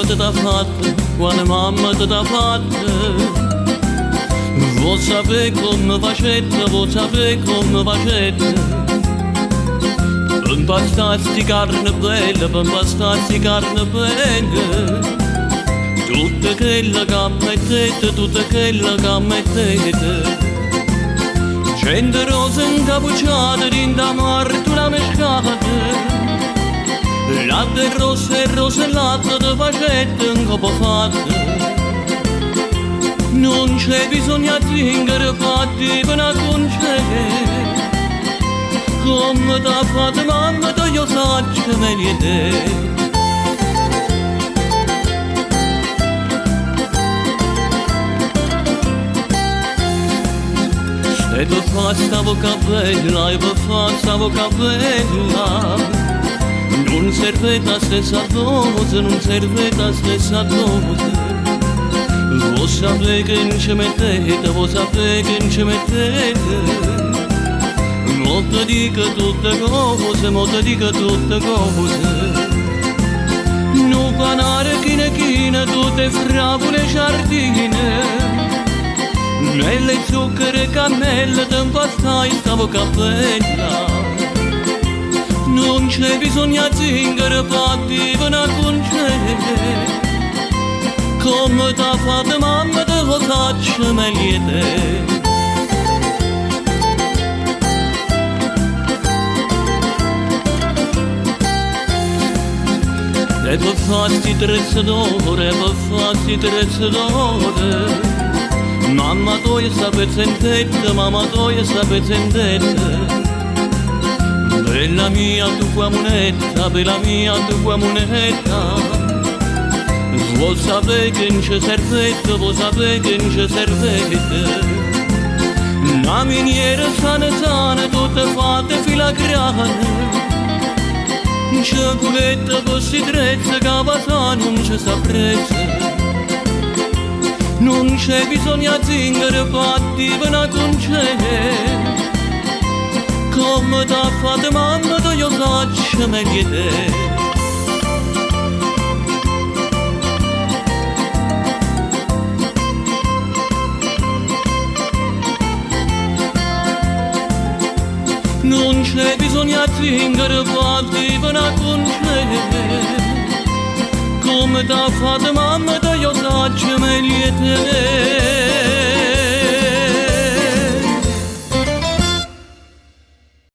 te t'ha fatta, quando mamma te t'ha fatta. Vuoi sapere come facette, vuoi sapere come facette. Per impastarsi carne bella, per impastarsi carne bella. Tutta quella che mettete, tutta quella che mettete. 100 rose incappucciate, rinda mare tu la mescate. Latte rosse e rose latte, te facette in copo fatte. Non c'è bisogno di zingare fatti per una concedere. Come t'ha fatto mamma, te io saggio meglio te. E per fare sta bocca bella, e per fare sta bocca bella. Non serve la stessa dose, non serve la stessa dose. Vuoi sapere che non ci mettete, vuoi sapere che non ci mettete. Mo te dico tutte cose, mo te dico tutte cose. Non panare chine, tutte fragole giardine. Nelle zucchero e cannella, te impastai sta bocca bella. Non c'è bisogno di zingare, fatti per una concedere. Come t'ha fatto mamma, te lo faccio meglio te. E per farsi trezzadore, per farsi trezzadore. Mamma tua sta pezzentetta, mamma tua sta pezzentetta. Bella mia tua moneta, bella mia tua moneta. Vuoi sapere che non c'è servetta, vuoi sapere che non c'è servetta. Una miniera sana, tutte fatte filagrane. Cioccoletta così trezza, capatà non c'è saprezza. Non c'è bisogno di zingare, fatti per una concedere. Come t'ha fatto mamma, te io faccio meglio te. Non c'è bisogno di zingare, fatti per una concedere. Come t'ha fatto mamma, te io faccio meglio te.